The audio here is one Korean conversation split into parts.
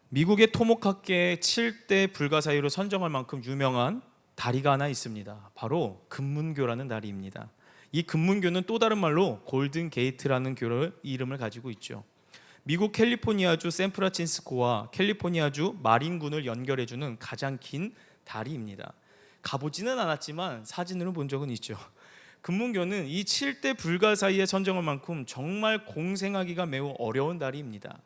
미국의 토목학계의 7대 불가사의로 선정할 만큼 유명한 다리가 하나 있습니다. 바로 금문교라는 다리입니다. 이 금문교는 또 다른 말로 골든 게이트라는 교를 이름을 가지고 있죠. 미국 캘리포니아주 샌프란시스코와 캘리포니아주 마린군을 연결해주는 가장 긴 다리입니다. 가보지는 않았지만 사진으로 본 적은 있죠. 금문교는 이 7대 불가사의에 선정할 만큼 정말 공생하기가 매우 어려운 다리입니다.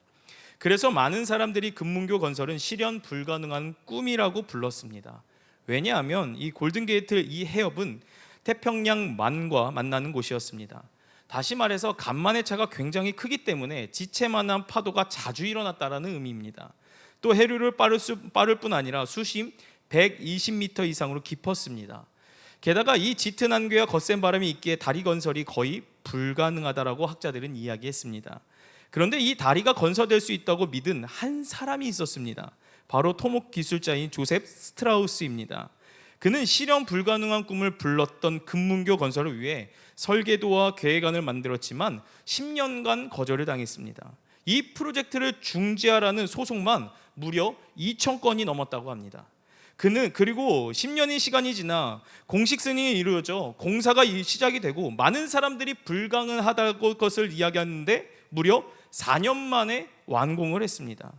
그래서 많은 사람들이 금문교 건설은 실현 불가능한 꿈이라고 불렀습니다. 왜냐하면 이 골든게이트 이 해협은 태평양 만과 만나는 곳이었습니다. 다시 말해서 간만의 차가 굉장히 크기 때문에 지체만한 파도가 자주 일어났다는 의미입니다. 또 해류를 빠를 뿐 아니라 수심 120m 이상으로 깊었습니다. 게다가 이 짙은 안개와 거센 바람이 있기에 다리 건설이 거의 불가능하다라고 학자들은 이야기했습니다. 그런데 이 다리가 건설될 수 있다고 믿은 한 사람이 있었습니다. 바로 토목 기술자인 조셉 스트라우스입니다. 그는 실현 불가능한 꿈을 불렀던 금문교 건설을 위해 설계도와 계획안을 만들었지만 10년간 거절을 당했습니다. 이 프로젝트를 중지하라는 소송만 무려 2,000건이 넘었다고 합니다. 그는 그리고 10년의 시간이 지나 공식 승인이 이루어져 공사가 시작이 되고 많은 사람들이 불가능하다고 것을 이야기하는데 무려 4년 만에 완공을 했습니다.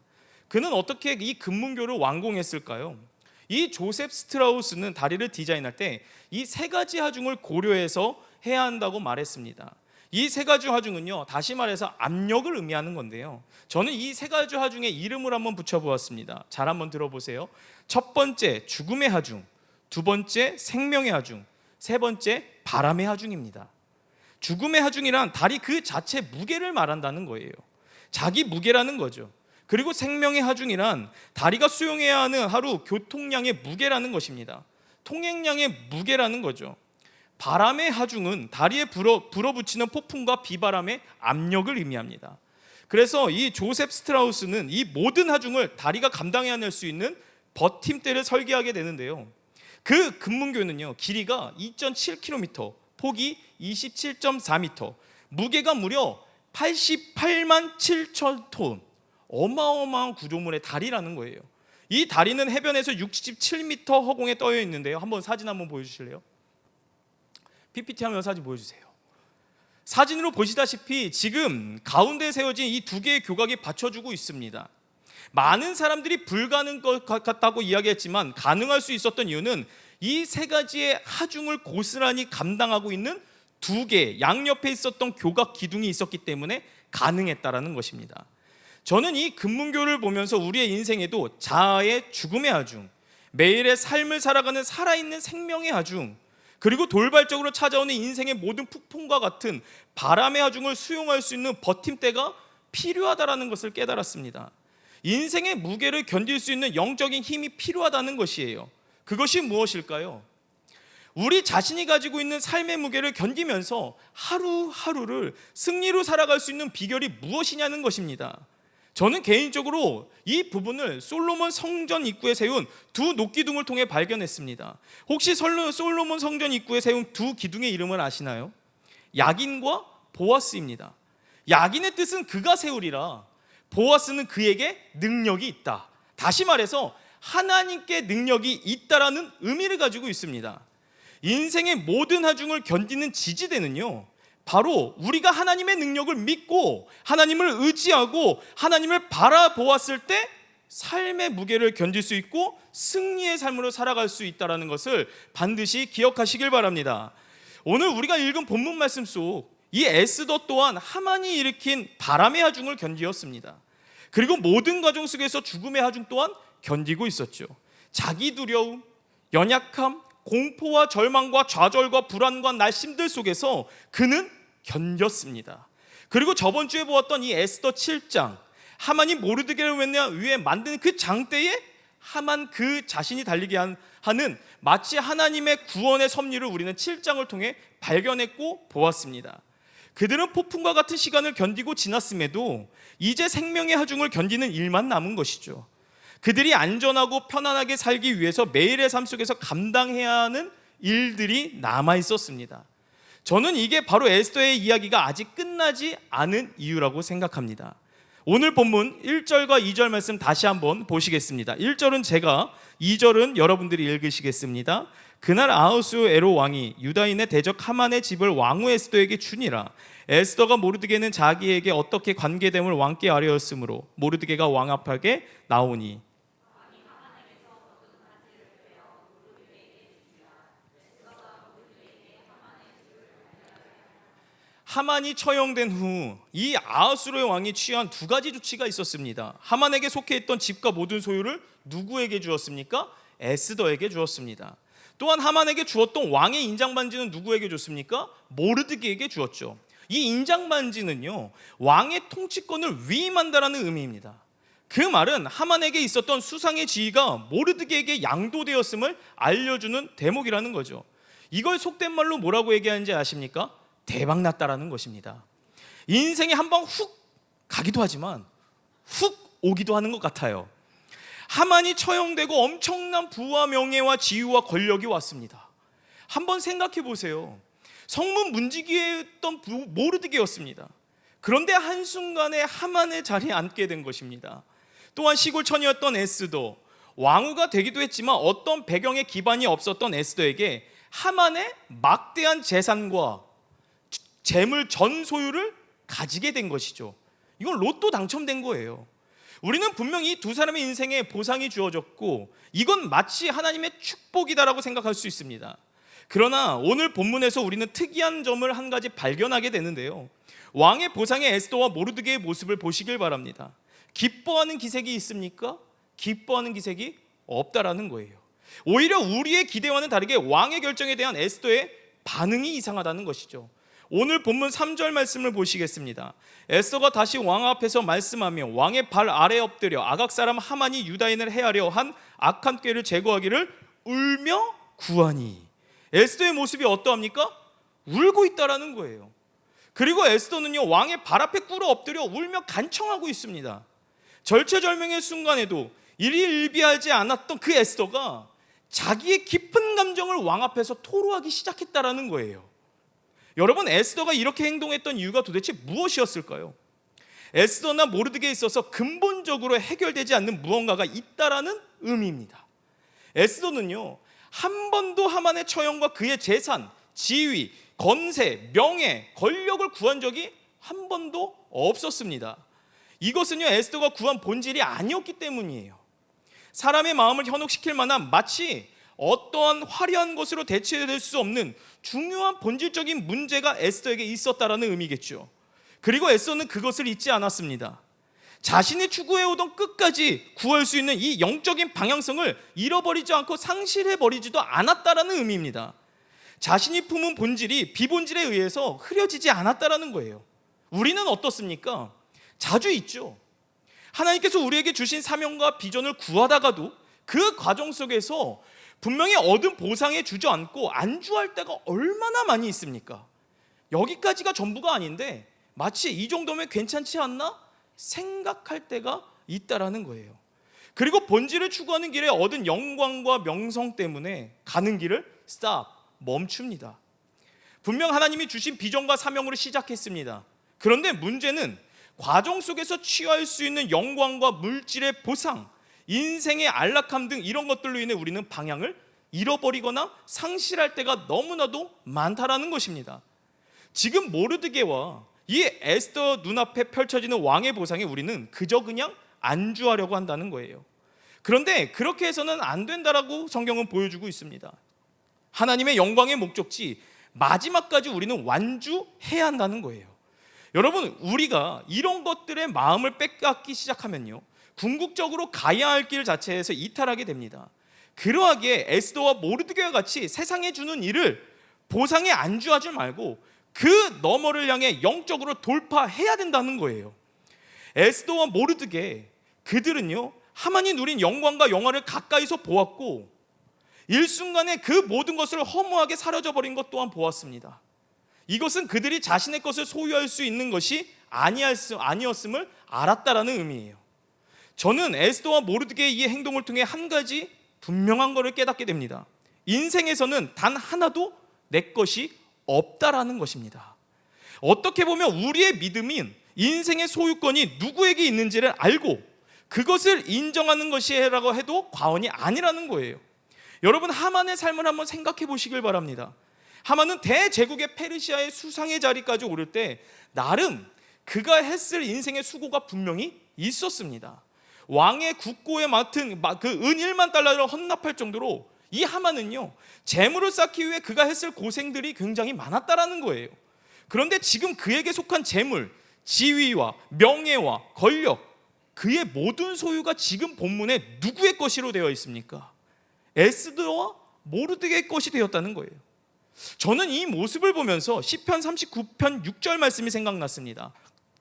그는 어떻게 이 금문교를 완공했을까요? 이 조셉 스트라우스는 다리를 디자인할 때 이 세 가지 하중을 고려해서 해야 한다고 말했습니다. 이 세 가지 하중은요, 다시 말해서 압력을 의미하는 건데요. 저는 이 세 가지 하중의 이름을 한번 붙여보았습니다. 잘 한번 들어보세요. 첫 번째 죽음의 하중, 두 번째 생명의 하중, 세 번째 바람의 하중입니다. 죽음의 하중이란 다리 그 자체 무게를 말한다는 거예요. 자기 무게라는 거죠. 그리고 생명의 하중이란 다리가 수용해야 하는 하루 교통량의 무게라는 것입니다. 통행량의 무게라는 거죠. 바람의 하중은 다리에 불어붙이는 폭풍과 비바람의 압력을 의미합니다. 그래서 이 조셉 스트라우스는 이 모든 하중을 다리가 감당해낼 수 있는 버팀대를 설계하게 되는데요. 그 금문교는요, 길이가 2.7km, 폭이 27.4m, 무게가 무려 88만 7천 톤, 어마어마한 구조물의 다리라는 거예요. 이 다리는 해변에서 67m 허공에 떠여 있는데요. 한번 사진 한번 보여주실래요? PPT 하면 사진 보여주세요. 사진으로 보시다시피 지금 가운데 세워진 이 두 개의 교각이 받쳐주고 있습니다. 많은 사람들이 불가능한 것 같다고 이야기했지만 가능할 수 있었던 이유는 이 세 가지의 하중을 고스란히 감당하고 있는 두 개 양옆에 있었던 교각 기둥이 있었기 때문에 가능했다라는 것입니다. 저는 이 금문교를 보면서 우리의 인생에도 자아의 죽음의 하중, 매일의 삶을 살아가는 살아있는 생명의 하중, 그리고 돌발적으로 찾아오는 인생의 모든 폭풍과 같은 바람의 하중을 수용할 수 있는 버팀대가 필요하다는 것을 깨달았습니다. 인생의 무게를 견딜 수 있는 영적인 힘이 필요하다는 것이에요. 그것이 무엇일까요? 우리 자신이 가지고 있는 삶의 무게를 견디면서 하루하루를 승리로 살아갈 수 있는 비결이 무엇이냐는 것입니다. 저는 개인적으로 이 부분을 솔로몬 성전 입구에 세운 두 녹기둥을 통해 발견했습니다. 혹시 솔로몬 성전 입구에 세운 두 기둥의 이름을 아시나요? 야긴과 보아스입니다. 야긴의 뜻은 그가 세우리라, 보아스는 그에게 능력이 있다. 다시 말해서 하나님께 능력이 있다라는 의미를 가지고 있습니다. 인생의 모든 하중을 견디는 지지대는요, 바로 우리가 하나님의 능력을 믿고 하나님을 의지하고 하나님을 바라보았을 때 삶의 무게를 견딜 수 있고 승리의 삶으로 살아갈 수 있다는 것을 반드시 기억하시길 바랍니다. 오늘 우리가 읽은 본문 말씀 속 이 에스더 또한 하만이 일으킨 바람의 하중을 견디었습니다. 그리고 모든 가정 속에서 죽음의 하중 또한 견디고 있었죠. 자기 두려움, 연약함, 공포와 절망과 좌절과 불안과 날심들 속에서 그는 견뎠습니다. 그리고 저번 주에 보았던 이 에스더 7장, 하만이 모르드게를 위해 만든 그 장대에 하만 그 자신이 달리게 하는 마치 하나님의 구원의 섭리를 우리는 7장을 통해 발견했고 보았습니다. 그들은 폭풍과 같은 시간을 견디고 지났음에도 이제 생명의 하중을 견디는 일만 남은 것이죠. 그들이 안전하고 편안하게 살기 위해서 매일의 삶 속에서 감당해야 하는 일들이 남아 있었습니다. 저는 이게 바로 에스더의 이야기가 아직 끝나지 않은 이유라고 생각합니다. 오늘 본문 1절과 2절 말씀 다시 한번 보시겠습니다. 1절은 제가, 2절은 여러분들이 읽으시겠습니다. 그날 아하수에로 왕이 유다인의 대적 하만의 집을 왕후 에스더에게 주니라. 에스더가 모르드게는 자기에게 어떻게 관계됨을 왕께 아뢰었으므로 모르드게가 왕 앞에 나오니 하만이 처형된 후 이 아하수르의 왕이 취한 두 가지 조치가 있었습니다. 하만에게 속해 있던 집과 모든 소유를 누구에게 주었습니까? 에스더에게 주었습니다. 또한 하만에게 주었던 왕의 인장반지는 누구에게 줬습니까? 모르드게에게 주었죠. 이 인장반지는요, 왕의 통치권을 위임한다라는 의미입니다. 그 말은 하만에게 있었던 수상의 지위가 모르드게에게 양도되었음을 알려주는 대목이라는 거죠. 이걸 속된 말로 뭐라고 얘기하는지 아십니까? 대박났다라는 것입니다. 인생이 한번 훅 가기도 하지만 훅 오기도 하는 것 같아요. 하만이 처형되고 엄청난 부와 명예와 지위와 권력이 왔습니다. 한번 생각해 보세요. 성문 문지기에 있던 모르드게였습니다. 그런데 한순간에 하만의 자리에 앉게 된 것입니다. 또한 시골 처녀였던 에스더, 왕후가 되기도 했지만 어떤 배경에 기반이 없었던 에스더에게 하만의 막대한 재산과 재물 전 소유를 가지게 된 것이죠. 이건 로또 당첨된 거예요. 우리는 분명히 이 두 사람의 인생에 보상이 주어졌고 이건 마치 하나님의 축복이다라고 생각할 수 있습니다. 그러나 오늘 본문에서 우리는 특이한 점을 한 가지 발견하게 되는데요. 왕의 보상의 에스더와 모르드게의 모습을 보시길 바랍니다. 기뻐하는 기색이 있습니까? 기뻐하는 기색이 없다라는 거예요. 오히려 우리의 기대와는 다르게 왕의 결정에 대한 에스더의 반응이 이상하다는 것이죠. 오늘 본문 3절 말씀을 보시겠습니다. 에스더가 다시 왕 앞에서 말씀하며 왕의 발 아래 엎드려 아각 사람 하만이 유다인을 해하려 한 악한 꾀를 제거하기를 울며 구하니. 에스더의 모습이 어떠합니까? 울고 있다라는 거예요. 그리고 에스더는요, 왕의 발 앞에 꿇어 엎드려 울며 간청하고 있습니다. 절체절명의 순간에도 일희일비하지 않았던 그 에스더가 자기의 깊은 감정을 왕 앞에서 토로하기 시작했다라는 거예요. 여러분, 에스더가 이렇게 행동했던 이유가 도대체 무엇이었을까요? 에스더나 모르드게에 있어서 근본적으로 해결되지 않는 무언가가 있다라는 의미입니다. 에스더는요, 한 번도 하만의 처형과 그의 재산, 지위, 건세, 명예, 권력을 구한 적이 한 번도 없었습니다. 이것은요, 에스더가 구한 본질이 아니었기 때문이에요. 사람의 마음을 현혹시킬 만한 마치 어떠한 화려한 것으로 대체될 수 없는 중요한 본질적인 문제가 에스더에게 있었다라는 의미겠죠. 그리고 에스더는 그것을 잊지 않았습니다. 자신이 추구해오던 끝까지 구할 수 있는 이 영적인 방향성을 잃어버리지 않고 상실해버리지도 않았다라는 의미입니다. 자신이 품은 본질이 비본질에 의해서 흐려지지 않았다라는 거예요. 우리는 어떻습니까? 자주 있죠. 하나님께서 우리에게 주신 사명과 비전을 구하다가도 그 과정 속에서 분명히 얻은 보상에 주저앉고 안주할 때가 얼마나 많이 있습니까? 여기까지가 전부가 아닌데 마치 이 정도면 괜찮지 않나 생각할 때가 있다라는 거예요. 그리고 본질을 추구하는 길에 얻은 영광과 명성 때문에 가는 길을 멈춥니다. 분명 하나님이 주신 비전과 사명으로 시작했습니다. 그런데 문제는 과정 속에서 취할 수 있는 영광과 물질의 보상, 인생의 안락함 등 이런 것들로 인해 우리는 방향을 잃어버리거나 상실할 때가 너무나도 많다라는 것입니다. 지금 모르드게와 이 에스더 눈앞에 펼쳐지는 왕의 보상에 우리는 그저 그냥 안주하려고 한다는 거예요. 그런데 그렇게 해서는 안 된다라고 성경은 보여주고 있습니다. 하나님의 영광의 목적지 마지막까지 우리는 완주해야 한다는 거예요. 여러분, 우리가 이런 것들의 마음을 빼앗기 시작하면요, 궁극적으로 가야 할 길 자체에서 이탈하게 됩니다. 그러하기에 에스더와 모르드게와 같이 세상에 주는 일을 보상에 안주하지 말고 그 너머를 향해 영적으로 돌파해야 된다는 거예요. 에스더와 모르드게, 그들은요, 하만이 누린 영광과 영화를 가까이서 보았고 일순간에 그 모든 것을 허무하게 사라져버린 것 또한 보았습니다. 이것은 그들이 자신의 것을 소유할 수 있는 것이 아니었음을 알았다라는 의미예요. 저는 에스더와 모르드게의 이 행동을 통해 한 가지 분명한 것을 깨닫게 됩니다. 인생에서는 단 하나도 내 것이 없다라는 것입니다. 어떻게 보면 우리의 믿음인 인생의 소유권이 누구에게 있는지를 알고 그것을 인정하는 것이라고 해도 과언이 아니라는 거예요. 여러분, 하만의 삶을 한번 생각해 보시길 바랍니다. 하만은 대제국의 페르시아의 수상의 자리까지 오를 때 나름 그가 했을 인생의 수고가 분명히 있었습니다. 왕의 국고에 맡은 그 은 1만 달러를 헌납할 정도로 이 하만은요, 재물을 쌓기 위해 그가 했을 고생들이 굉장히 많았다라는 거예요. 그런데 지금 그에게 속한 재물, 지위와 명예와 권력, 그의 모든 소유가 지금 본문에 누구의 것으로 되어 있습니까? 에스더와 모르드게의 것이 되었다는 거예요. 저는 이 모습을 보면서 시편 39편 6절 말씀이 생각났습니다.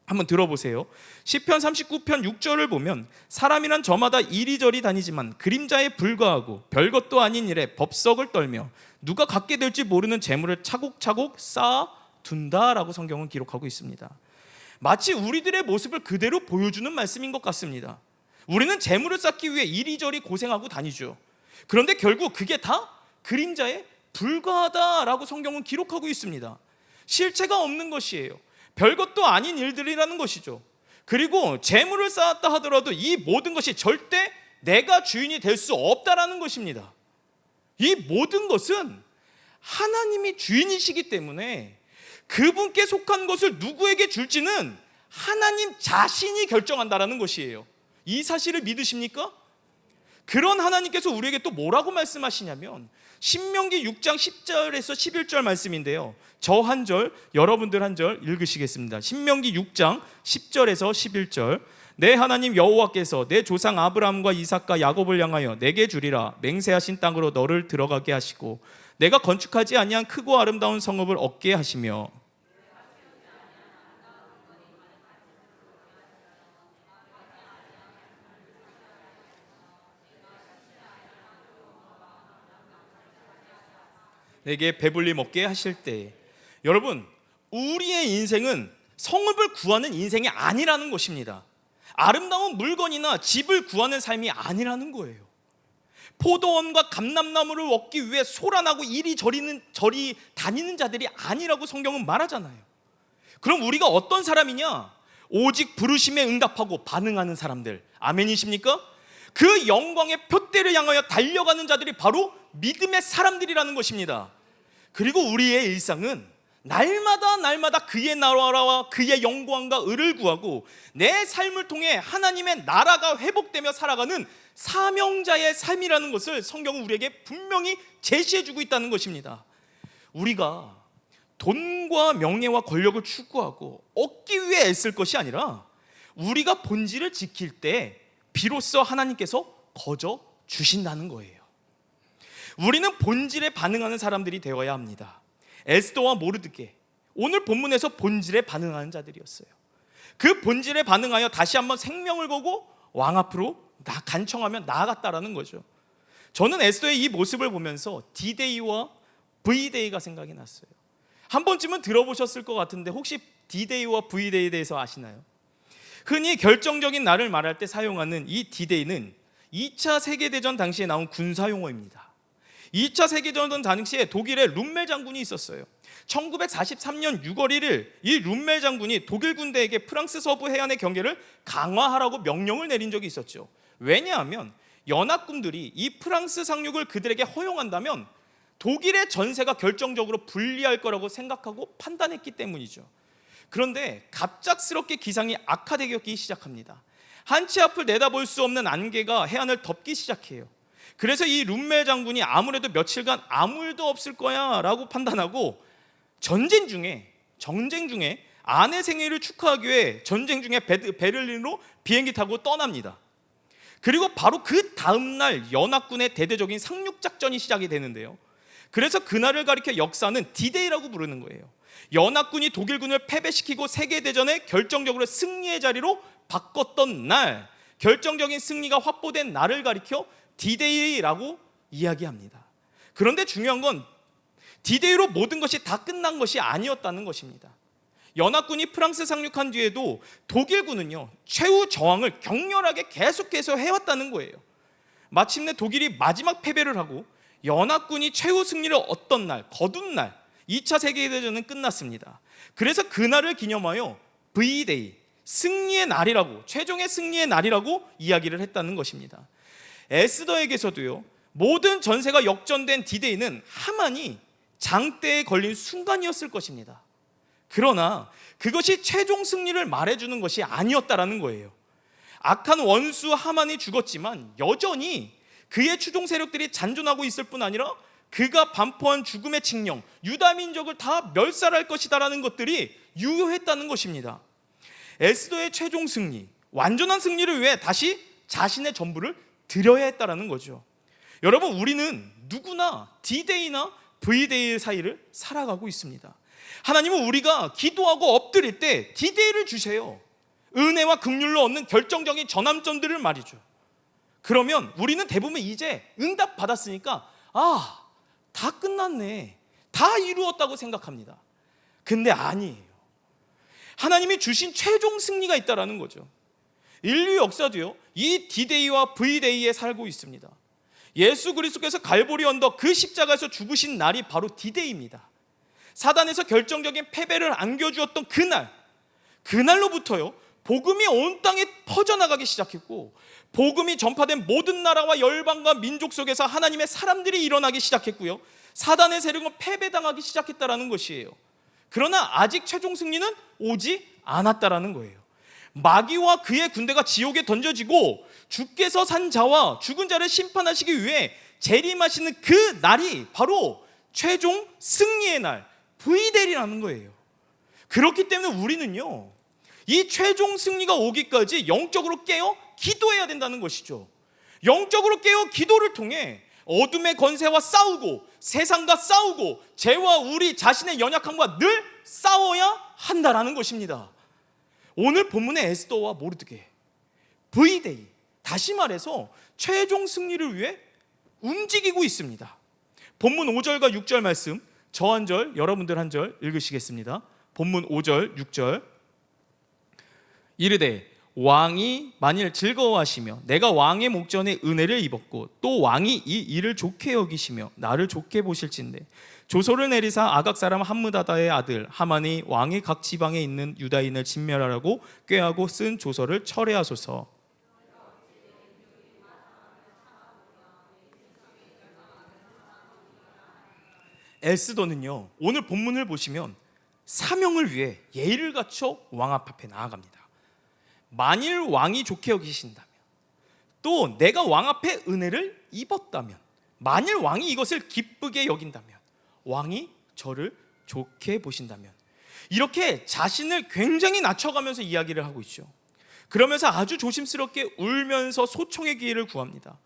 한번 들어보세요. 시편 39편 6절을 보면 사람이란 저마다 이리저리 다니지만 그림자에 불과하고 별것도 아닌 일에 법석을 떨며 누가 갖게 될지 모르는 재물을 차곡차곡 쌓아둔다라고 성경은 기록하고 있습니다. 마치 우리들의 모습을 그대로 보여주는 말씀인 것 같습니다. 우리는 재물을 쌓기 위해 이리저리 고생하고 다니죠. 그런데 결국 그게 다 그림자에 불과하다라고 성경은 기록하고 있습니다. 실체가 없는 것이에요. 별것도 아닌 일들이라는 것이죠. 그리고 재물을 쌓았다 하더라도 이 모든 것이 절대 내가 주인이 될 수 없다라는 것입니다. 이 모든 것은 하나님이 주인이시기 때문에 그분께 속한 것을 누구에게 줄지는 하나님 자신이 결정한다라는 것이에요. 이 사실을 믿으십니까? 그런 하나님께서 우리에게 또 뭐라고 말씀하시냐면 신명기 6장 10절에서 11절 말씀인데요, 저 한 절, 여러분들 한 절 읽으시겠습니다. 신명기 6장 10절에서 11절. 내 하나님 여호와께서 내 조상 아브라함과 이삭과 야곱을 향하여 내게 주리라 맹세하신 땅으로 너를 들어가게 하시고 내가 건축하지 아니한 크고 아름다운 성읍을 얻게 하시며 내게 배불리 먹게 하실 때. 여러분, 우리의 인생은 성읍을 구하는 인생이 아니라는 것입니다. 아름다운 물건이나 집을 구하는 삶이 아니라는 거예요. 포도원과 감람나무를 얻기 위해 소란하고 저리 다니는 자들이 아니라고 성경은 말하잖아요. 그럼 우리가 어떤 사람이냐? 오직 부르심에 응답하고 반응하는 사람들. 아멘이십니까? 그 영광의 표대를 향하여 달려가는 자들이 바로 믿음의 사람들이라는 것입니다. 그리고 우리의 일상은 날마다 그의 나라와 그의 영광과 의를 구하고 내 삶을 통해 하나님의 나라가 회복되며 살아가는 사명자의 삶이라는 것을 성경은 우리에게 분명히 제시해주고 있다는 것입니다. 우리가 돈과 명예와 권력을 추구하고 얻기 위해 애쓸 것이 아니라 우리가 본질을 지킬 때 비로소 하나님께서 거저 주신다는 거예요. 우리는 본질에 반응하는 사람들이 되어야 합니다. 에스더와 모르드게, 오늘 본문에서 본질에 반응하는 자들이었어요. 그 본질에 반응하여 다시 한번 생명을 거고 왕 앞으로 간청하며 나아갔다라는 거죠. 저는 에스더의 이 모습을 보면서 D-Day와 V-Day가 생각이 났어요. 한 번쯤은 들어보셨을 것 같은데 혹시 D-Day와 V-Day에 대해서 아시나요? 흔히 결정적인 날을 말할 때 사용하는 이 D-Day는 2차 세계대전 당시에 나온 군사용어입니다. 2차 세계대전 당시에 독일에 룸멜 장군이 있었어요. 1943년 6월 1일 이 룸멜 장군이 독일 군대에게 프랑스 서부 해안의 경계를 강화하라고 명령을 내린 적이 있었죠. 왜냐하면 연합군들이 이 프랑스 상륙을 그들에게 허용한다면 독일의 전세가 결정적으로 불리할 거라고 생각하고 판단했기 때문이죠. 그런데 갑작스럽게 기상이 악화되기 시작합니다. 한치 앞을 내다볼 수 없는 안개가 해안을 덮기 시작해요. 그래서 이 룸멜 장군이 아무래도 며칠간 아무 일도 없을 거야 라고 판단하고 전쟁 중에 아내 생일을 축하하기 위해 전쟁 중에 베를린으로 비행기 타고 떠납니다. 그리고 바로 그 다음날 연합군의 대대적인 상륙작전이 시작이 되는데요, 그래서 그날을 가리켜 역사는 D-Day라고 부르는 거예요. 연합군이 독일군을 패배시키고 세계대전의 결정적으로 승리의 자리로 바꿨던 날, 결정적인 승리가 확보된 날을 가리켜 D-Day라고 이야기합니다. 그런데 중요한 건 D-Day로 모든 것이 다 끝난 것이 아니었다는 것입니다. 연합군이 프랑스 상륙한 뒤에도 독일군은요, 최후 저항을 격렬하게 계속해서 해왔다는 거예요. 마침내 독일이 마지막 패배를 하고 연합군이 최후 승리를 얻던 날, 거둔 날, 2차 세계대전은 끝났습니다. 그래서 그날을 기념하여 V-Day, 승리의 날이라고, 최종의 승리의 날이라고 이야기를 했다는 것입니다. 에스더에게서도요, 모든 전세가 역전된 디데이는 하만이 장대에 걸린 순간이었을 것입니다. 그러나 그것이 최종 승리를 말해주는 것이 아니었다라는 거예요. 악한 원수 하만이 죽었지만 여전히 그의 추종 세력들이 잔존하고 있을 뿐 아니라 그가 반포한 죽음의 칙령, 유다 민족을 다 멸살할 것이다라는 것들이 유효했다는 것입니다. 에스더의 최종 승리, 완전한 승리를 위해 다시 자신의 전부를 드려야 했다라는 거죠. 여러분, 우리는 누구나 D-Day나 V-Day 사이를 살아가고 있습니다. 하나님은 우리가 기도하고 엎드릴 때 D-Day를 주세요. 은혜와 긍휼로 얻는 결정적인 전환점들을 말이죠. 그러면 우리는 대부분 이제 응답 받았으니까 다 끝났네, 다 이루었다고 생각합니다. 근데 아니에요. 하나님이 주신 최종 승리가 있다라는 거죠. 인류 역사도요, 이 D-Day와 V-Day에 살고 있습니다. 예수 그리스도께서 갈보리 언덕 그 십자가에서 죽으신 날이 바로 D-Day입니다. 사단에서 결정적인 패배를 안겨주었던 그날로부터요, 복음이 온 땅에 퍼져나가기 시작했고, 복음이 전파된 모든 나라와 열방과 민족 속에서 하나님의 사람들이 일어나기 시작했고요, 사단의 세력은 패배당하기 시작했다라는 것이에요. 그러나 아직 최종 승리는 오지 않았다라는 거예요. 마귀와 그의 군대가 지옥에 던져지고 주께서 산 자와 죽은 자를 심판하시기 위해 재림하시는 그 날이 바로 최종 승리의 날, V-Day라는 거예요. 그렇기 때문에 우리는요, 이 최종 승리가 오기까지 영적으로 깨어 기도해야 된다는 것이죠. 영적으로 깨어 기도를 통해 어둠의 권세와 싸우고 세상과 싸우고 죄와 우리 자신의 연약함과 늘 싸워야 한다라는 것입니다. 오늘 본문의 에스더와 모르드게, V-Day, 다시 말해서 최종 승리를 위해 움직이고 있습니다. 본문 5절과 6절 말씀, 저 한 절, 여러분들 한 절 읽으시겠습니다. 본문 5절, 6절. 이르되 왕이 만일 즐거워하시며 내가 왕의 목전에 은혜를 입었고 또 왕이 이 일을 좋게 여기시며 나를 좋게 보실진대 조서를 내리사 아각 사람 함므다다의 아들 하만이 왕의 각 지방에 있는 유다인을 진멸하라고 꾀하고 쓴 조서를 철회하소서. 에스더는요, 오늘 본문을 보시면 사명을 위해 예의를 갖춰 왕 앞에 나아갑니다. 만일 왕이 좋게 여기신다면, 또 내가 왕 앞에 은혜를 입었다면, 만일 왕이 이것을 기쁘게 여긴다면, 왕이 저를 좋게 보신다면, 이렇게 자신을 굉장히 낮춰가면서 이야기를 하고 있죠. 그러면서 아주 조심스럽게 울면서 소총의 기회를 구합니다.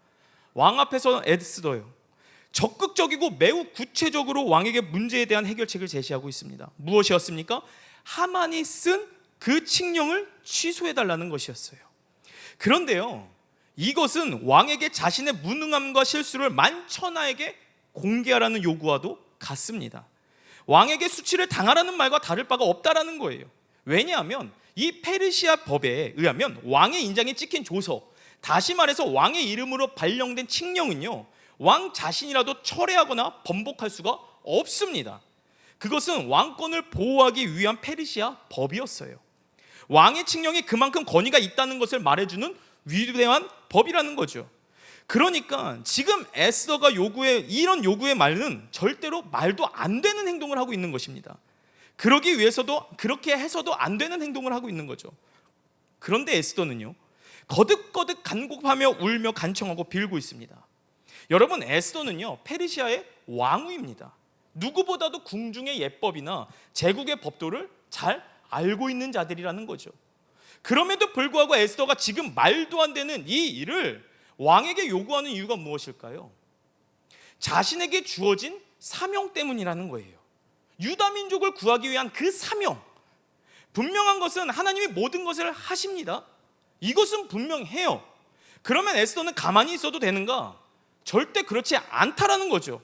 왕 앞에서 에스더요, 적극적이고 매우 구체적으로 왕에게 문제에 대한 해결책을 제시하고 있습니다. 무엇이었습니까? 하만이 쓴 그 칙령을 취소해달라는 것이었어요. 그런데요, 이것은 왕에게 자신의 무능함과 실수를 만천하에게 공개하라는 요구와도 같습니다. 왕에게 수치를 당하라는 말과 다를 바가 없다라는 거예요. 왜냐하면 이 페르시아 법에 의하면 왕의 인장이 찍힌 조서, 다시 말해서 왕의 이름으로 발령된 칙령은요, 왕 자신이라도 철회하거나 번복할 수가 없습니다. 그것은 왕권을 보호하기 위한 페르시아 법이었어요. 왕의 칙령이 그만큼 권위가 있다는 것을 말해주는 위대한 법이라는 거죠. 그러니까 지금 에스더가 이런 요구의 말은 절대로 말도 안 되는 행동을 하고 있는 것입니다. 그러기 위해서도, 그렇게 해서도 안 되는 행동을 하고 있는 거죠. 그런데 에스더는요, 거듭거듭 간곡하며 울며 간청하고 빌고 있습니다. 여러분, 에스더는요, 페르시아의 왕후입니다. 누구보다도 궁중의 예법이나 제국의 법도를 잘 알고 있는 자들이라는 거죠. 그럼에도 불구하고 에스더가 지금 말도 안 되는 이 일을 왕에게 요구하는 이유가 무엇일까요? 자신에게 주어진 사명 때문이라는 거예요. 유다 민족을 구하기 위한 그 사명, 분명한 것은 하나님이 모든 것을 하십니다. 이것은 분명해요. 그러면 에스더는 가만히 있어도 되는가? 절대 그렇지 않다라는 거죠.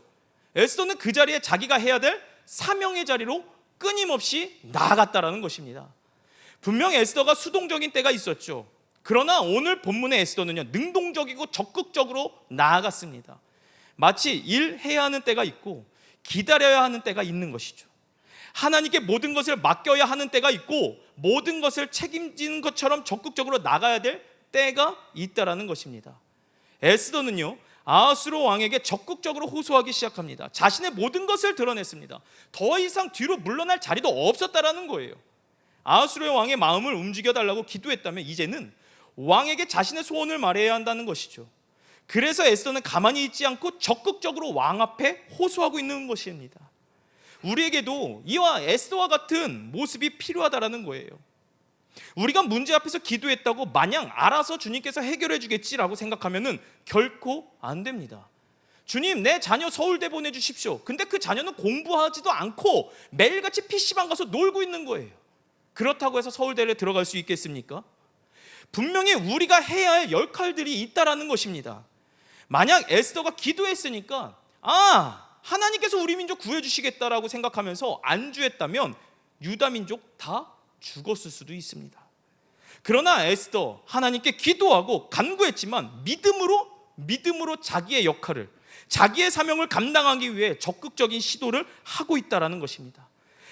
에스더는 그 자리에 자기가 해야 될 사명의 자리로 끊임없이 나아갔다라는 것입니다. 분명 에스더가 수동적인 때가 있었죠. 그러나 오늘 본문의 에스더는요, 능동적이고 적극적으로 나아갔습니다. 마치 일해야 하는 때가 있고 기다려야 하는 때가 있는 것이죠. 하나님께 모든 것을 맡겨야 하는 때가 있고 모든 것을 책임지는 것처럼 적극적으로 나가야 될 때가 있다라는 것입니다. 에스더는요, 아하수로 왕에게 적극적으로 호소하기 시작합니다. 자신의 모든 것을 드러냈습니다. 더 이상 뒤로 물러날 자리도 없었다라는 거예요. 아하수로 왕의 마음을 움직여달라고 기도했다면 이제는 왕에게 자신의 소원을 말해야 한다는 것이죠. 그래서 에스더는 가만히 있지 않고 적극적으로 왕 앞에 호소하고 있는 것입니다. 우리에게도 이와 에스더와 같은 모습이 필요하다라는 거예요. 우리가 문제 앞에서 기도했다고 마냥 알아서 주님께서 해결해 주겠지라고 생각하면은 결코 안 됩니다. 주님, 내 자녀 서울대 보내주십시오. 근데 그 자녀는 공부하지도 않고 매일같이 PC방 가서 놀고 있는 거예요. 그렇다고 해서 서울대를 들어갈 수 있겠습니까? 분명히 우리가 해야 할 역할들이 있다라는 것입니다. 만약 에스더가 기도했으니까 하나님께서 우리 민족 구해주시겠다라고 생각하면서 안주했다면 유다 민족 다 죽었을 수도 있습니다. 그러나 에스더 하나님께 기도하고 간구했지만 믿음으로 자기의 역할을, 자기의 사명을 감당하기 위해 적극적인 시도를 하고 있다라는 것입니다.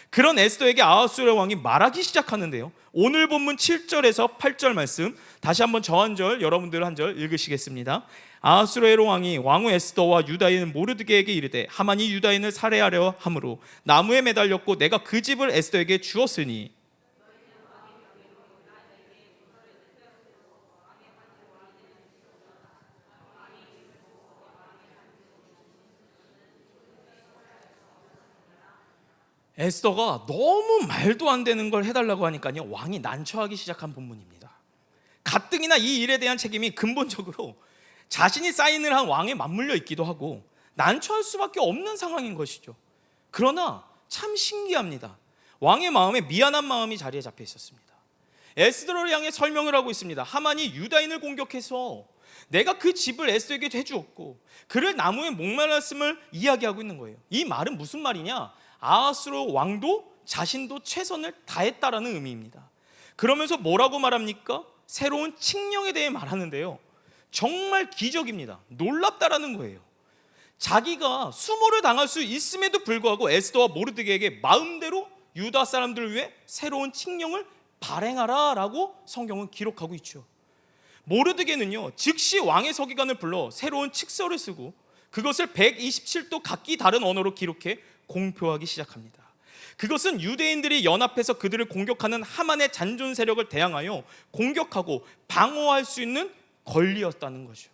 그런 에스더에게 아하수에로 왕이 말하기 시작하는데요, 오늘 본문 7절에서 8절 말씀 다시 한번 저 한 절, 여러분들 한 절 읽으시겠습니다. 아하수에로 왕이 왕후 에스더와 유다인 모르드게에게 이르되 하만이 유다인을 살해하려 함으로 나무에 매달렸고 내가 그 집을 에스더에게 주었으니 에스더가 너무 말도 안 되는 걸 해달라고 하니까요, 왕이 난처하기 시작한 본문입니다. 가뜩이나 이 일에 대한 책임이 근본적으로 자신이 사인을 한 왕에 맞물려 있기도 하고 난처할 수밖에 없는 상황인 것이죠. 그러나 참 신기합니다. 왕의 마음에 미안한 마음이 자리에 잡혀 있었습니다. 에스더를 향해 설명을 하고 있습니다. 하만이 유다인을 공격해서 내가 그 집을 에스더에게 해주었고 그를 나무에 목말랐음을 이야기하고 있는 거예요. 이 말은 무슨 말이냐? 아하수로 왕도 자신도 최선을 다했다라는 의미입니다. 그러면서 뭐라고 말합니까? 새로운 칙령에 대해 말하는데요, 정말 기적입니다. 놀랍다라는 거예요. 자기가 수모를 당할 수 있음에도 불구하고 에스더와 모르드게에게 마음대로 유다 사람들을 위해 새로운 칙령을 발행하라 라고 성경은 기록하고 있죠. 모르드게는요, 즉시 왕의 서기관을 불러 새로운 칙서를 쓰고 그것을 127도 각기 다른 언어로 기록해 공표하기 시작합니다. 그것은 유대인들이 연합해서 그들을 공격하는 하만의 잔존 세력을 대항하여 공격하고 방어할 수 있는 권리였다는 거죠.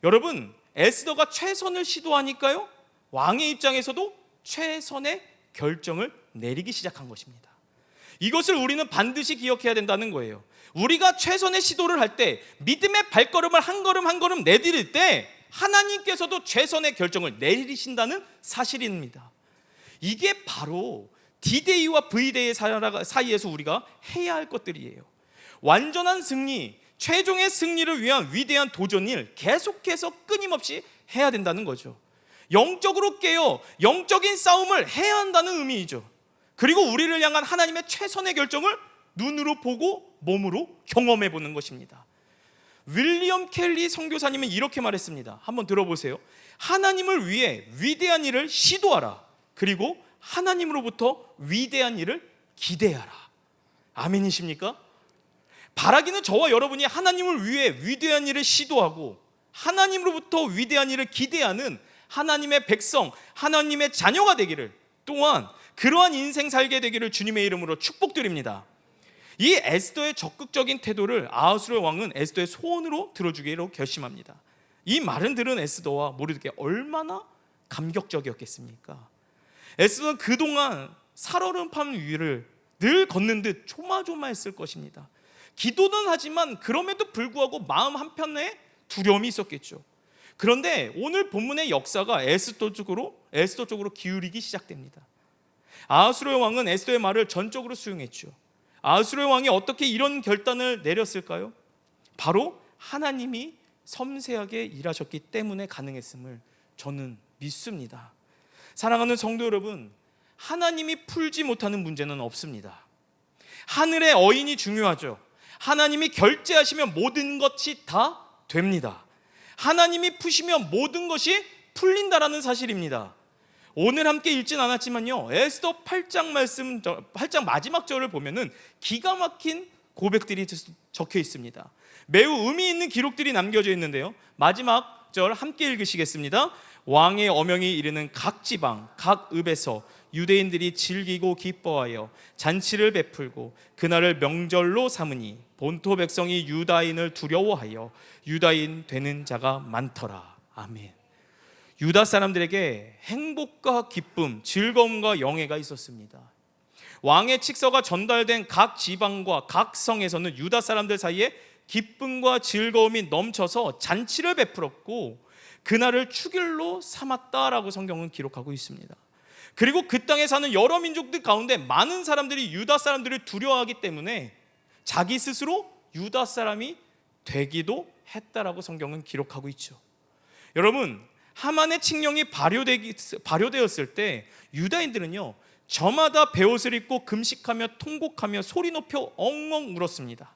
여러분, 에스더가 최선을 시도하니까요, 왕의 입장에서도 최선의 결정을 내리기 시작한 것입니다. 이것을 우리는 반드시 기억해야 된다는 거예요. 우리가 최선의 시도를 할 때, 믿음의 발걸음을 한 걸음 한 걸음 내디딜 때 하나님께서도 최선의 결정을 내리신다는 사실입니다. 이게 바로 D-Day와 V-Day 사이에서 우리가 해야 할 것들이에요. 완전한 승리, 최종의 승리를 위한 위대한 도전을 계속해서 끊임없이 해야 된다는 거죠. 영적으로 깨어 영적인 싸움을 해야 한다는 의미이죠. 그리고 우리를 향한 하나님의 최선의 결정을 눈으로 보고 몸으로 경험해 보는 것입니다. 윌리엄 켈리 선교사님은 이렇게 말했습니다. 한번 들어보세요. 하나님을 위해 위대한 일을 시도하라. 그리고 하나님으로부터 위대한 일을 기대하라. 아멘이십니까? 바라기는 저와 여러분이 하나님을 위해 위대한 일을 시도하고 하나님으로부터 위대한 일을 기대하는 하나님의 백성, 하나님의 자녀가 되기를, 또한 그러한 인생 살게 되기를 주님의 이름으로 축복드립니다. 이 에스더의 적극적인 태도를 아하수에로 왕은 에스더의 소원으로 들어주기로 결심합니다. 이 말을 들은 에스더와 모르드게 얼마나 감격적이었겠습니까? 에스더는 그동안 살얼음판 위를 늘 걷는 듯 조마조마했을 것입니다. 기도는 하지만 그럼에도 불구하고 마음 한편에 두려움이 있었겠죠. 그런데 오늘 본문의 역사가 에스더 쪽으로 기울이기 시작됩니다. 아하수에로 왕은 에스더의 말을 전적으로 수용했죠. 아하수에로 왕이 어떻게 이런 결단을 내렸을까요? 바로 하나님이 섬세하게 일하셨기 때문에 가능했음을 저는 믿습니다. 사랑하는 성도 여러분, 하나님이 풀지 못하는 문제는 없습니다. 하늘의 어인이 중요하죠. 하나님이 결제하시면 모든 것이 다 됩니다. 하나님이 푸시면 모든 것이 풀린다라는 사실입니다. 오늘 함께 읽진 않았지만요, 에스더 8장 말씀, 8장 마지막 절을 보면은 기가 막힌 고백들이 적혀 있습니다. 매우 의미 있는 기록들이 남겨져 있는데요, 마지막 절 함께 읽으시겠습니다. 왕의 어명이 이르는 각 지방 각 읍에서 유대인들이 즐기고 기뻐하여 잔치를 베풀고 그날을 명절로 삼으니 본토 백성이 유다인을 두려워하여 유다인 되는 자가 많더라. 아멘. 유다 사람들에게 행복과 기쁨, 즐거움과 영예가 있었습니다. 왕의 칙서가 전달된 각 지방과 각 성에서는 유다 사람들 사이에 기쁨과 즐거움이 넘쳐서 잔치를 베풀었고 그날을 축일로 삼았다라고 성경은 기록하고 있습니다. 그리고 그 땅에 사는 여러 민족들 가운데 많은 사람들이 유다 사람들을 두려워하기 때문에 자기 스스로 유다 사람이 되기도 했다라고 성경은 기록하고 있죠. 여러분, 하만의 칙령이 발효되었을 때 유다인들은요, 저마다 베옷을 입고 금식하며 통곡하며 소리 높여 엉엉 울었습니다.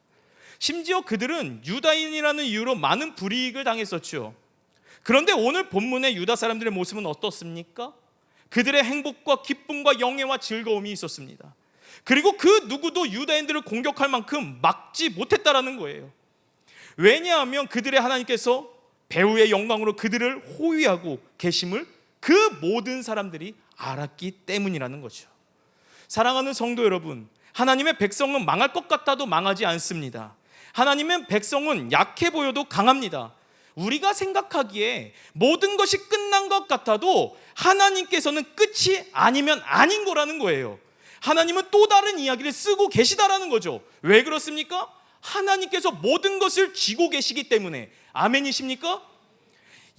심지어 그들은 유다인이라는 이유로 많은 불이익을 당했었죠. 그런데 오늘 본문의 유다 사람들의 모습은 어떻습니까? 그들의 행복과 기쁨과 영예와 즐거움이 있었습니다. 그리고 그 누구도 유다인들을 공격할 만큼 막지 못했다라는 거예요. 왜냐하면 그들의 하나님께서 배후의 영광으로 그들을 호위하고 계심을 그 모든 사람들이 알았기 때문이라는 거죠. 사랑하는 성도 여러분, 하나님의 백성은 망할 것 같아도 망하지 않습니다. 하나님의 백성은 약해 보여도 강합니다. 우리가 생각하기에 모든 것이 끝난 것 같아도 하나님께서는 끝이 아니면 아닌 거라는 거예요. 하나님은 또 다른 이야기를 쓰고 계시다라는 거죠. 왜 그렇습니까? 하나님께서 모든 것을 쥐고 계시기 때문에. 아멘이십니까?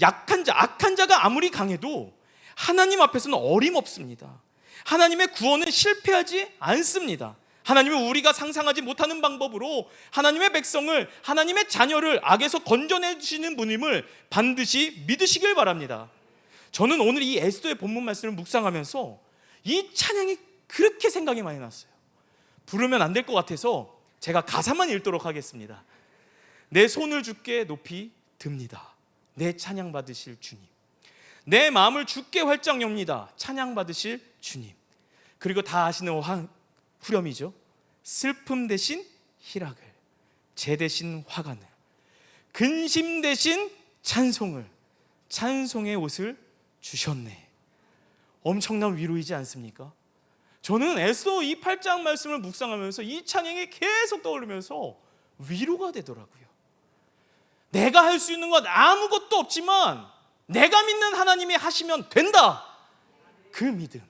약한 자, 악한 자가 아무리 강해도 하나님 앞에서는 어림없습니다. 하나님의 구원은 실패하지 않습니다. 하나님은 우리가 상상하지 못하는 방법으로 하나님의 백성을, 하나님의 자녀를 악에서 건져내 주시는 분임을 반드시 믿으시길 바랍니다. 저는 오늘 이 에스더의 본문 말씀을 묵상하면서 이 찬양이 그렇게 생각이 많이 났어요. 부르면 안 될 것 같아서 제가 가사만 읽도록 하겠습니다. 내 손을 주께 높이 듭니다. 내 찬양 받으실 주님. 내 마음을 주께 활짝 엽니다. 찬양 받으실 주님. 그리고 다 아시는 후렴이죠. 슬픔 대신 희락을, 재 대신 화관을, 근심 대신 찬송을, 찬송의 옷을 주셨네. 엄청난 위로이지 않습니까? 저는 에스더 이 8장 말씀을 묵상하면서 이 찬양이 계속 떠오르면서 위로가 되더라고요. 내가 할 수 있는 것 아무것도 없지만 내가 믿는 하나님이 하시면 된다. 그 믿음.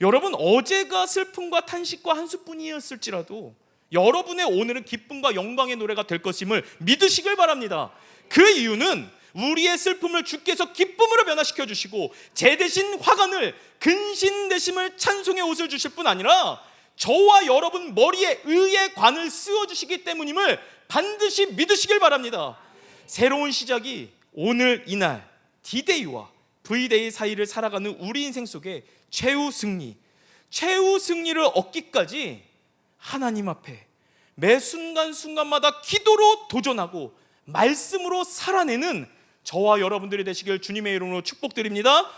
여러분, 어제가 슬픔과 탄식과 한숨뿐이었을지라도 여러분의 오늘은 기쁨과 영광의 노래가 될 것임을 믿으시길 바랍니다. 그 이유는 우리의 슬픔을 주께서 기쁨으로 변화시켜 주시고 재 대신 화관을, 근심 대심을 찬송의 옷을 주실 뿐 아니라 저와 여러분 머리에 의의 관을 씌워 주시기 때문임을 반드시 믿으시길 바랍니다. 새로운 시작이 오늘 이날 D-Day와 V-Day 사이를 살아가는 우리 인생 속에 최후 승리를 얻기까지 하나님 앞에 매 순간순간마다 기도로 도전하고 말씀으로 살아내는 저와 여러분들이 되시길 주님의 이름으로 축복드립니다.